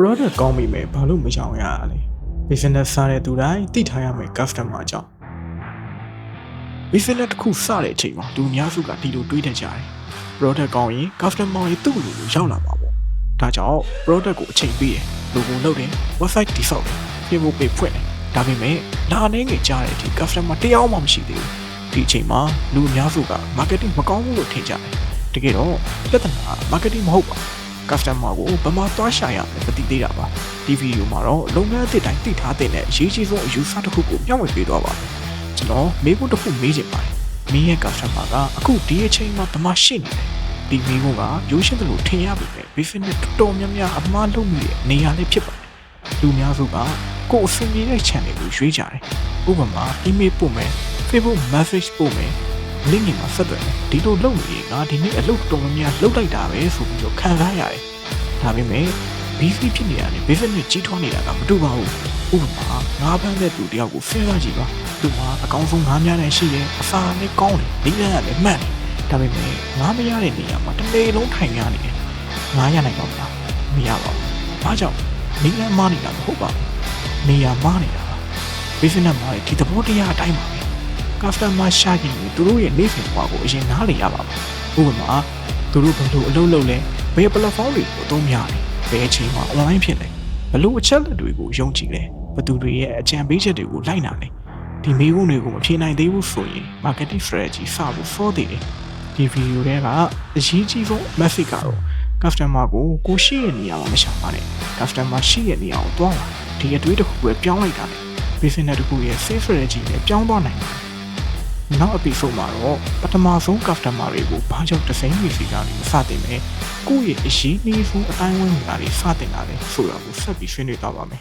product ကောင်းပြီမဲ့ဘာလို့မရောင်းရလဲ business စားတဲ့သူတိုင်းသိထားရမယ် customer ကြောင့် business တစ်ခုစတဲ့အချိန်မှာလူအများစုကဒီလိုတွေးတတ်ကြတယ် product ကောင်းရင် customer တွေသူ့လိုရောက်လာမှာပေါ့ဒါကြောင့် product ကိုအချိန်ပေးတယ် logo လုပ်တယ် website တည်ဆောက်တယ် Facebook page ဖွင့်တယ်ဒါပေမဲ့လာနေငယ်ကြားတဲ့အထိ customer တယောက်မှမရှိသေးဘူးဒီအချိန်မှာလူအများစုက marketing မကောင်းဘူးလို့ထင်ကြတယ်တကယ်တော့ပြဿနာ marketing မဟုတ်ပါဘူးcustomer ကိုဘယ်မှာသွားရှာရမလဲမသိသေးတာပါဒီဗီဒီယိုမှာတော့လုပ်ငန်းအသစ်တိုင်းသိထားတဲ့အရေးကြီးဆုံးအယူဆတစ်ခုကိုမျှဝေပေးသွားပါမယ်ကျွန်တော်မေးခွန်းတစ်ခုမေးချင်ပါတယ်မင်းရဲ့ customer ကအခုဒီအချိန်မှာဘယ်မှာရှိနေလဲဒီမေးခွန်းကရိုးရှင်းတယ်လို့ထင်ရပြီပဲ business တော်များများအမှားလုပ်မိတဲ့နေရာလေးဖြစ်ပါတယ်လူများစုကကိုယ်အဆင်ပြေတဲ့ channel ကိုရွေးကြတယ်ဥပမာ email ပို့မယ် Facebook message ပို့မယ် link မှာဆက်သွယ်တယ်ဒီလိုလုပ်နေငါဒီနေ့အလုပ်တော်များများလုပ်လိုက်တာပဲဆိုပြီးတော့ခံစားရတယ်ဒါပေမဲ့ busy ဖြစ်နေတာနဲ့ business ကြီးထွားနေတာကမတူပါဘူးဥပမာငါးဖမ်းတဲ့သူတယောက်ကိုစဉ်းစားကြည့်ပါသူမှာအကောင်းဆုံးငါးများနဲ့ရှိတယ်အစာနဲ့ကောင်းတယ်ဒီကနေ့လည်းမှန်တယ်ဒါပေမဲ့ငါးမရတဲ့နေရာမှာတစ်နေ့လုံးထိုင်ရနေတယ်ငါးရနိုင်ပါ့မလားမရပါဘူးဘာကြောင့်နေရာမနေတာမဟုတ်ပါဘူးနေရာမနေတာပါ business မှာဒီသဘောတရားအတိုင်းပါပဲcustomer ရှာကြည့်ရင်သူတို့ရဲ့နေစဉ်ဘဝကိုအရင်နားလည်ရပါဘူးဥပမာသူတို့ဘယ်လိုအလုပ်လုပ်လဲဘယ် platform တွေကိုအသုံးများလဲဘယ်အချိန်မှာ online ဖြစ်လဲဘယ်လိုအချက်လက်တွေကိုယုံကြည်လဲဘယ်သူတွေရဲ့အကြံပေးချက်တွေကိုလိုက်နာလဲဒီမေးခွန်းတွေကိုမဖြေနိုင်သေးဘူးဆိုရင် marketing strategy စဖို့စောသေးတယ်ဒီဗီဒီယိုတွေကအရေးကြီးဆုံး message ကတော့ customer ကိုရှိရဲ့နေရာမှာမရှာပါနဲ့ customer ရှိရဲ့နေရာကိုတွားပါဒီအတွေးတစ်ခုပဲပြောင်းလိုက်တာလေ business တစ်ခုရဲ့ sales strategy နဲ့ပြောင်းသွားနိုင်တယ်နောက် episode မှာတော့ပထမဆုံး customer တွေကိုဘာကြောင့်တစ်စိမ့်မျိုးစီကနေစတင်မယ်ကိုယ့်ရဲ့အရေးကြီးဆုံးအတိုင်းဝန်းကနေစတင်လာတယ်ဆိုတာကိုဆက်ပြီးဆွေးနွေးသွားပါမယ်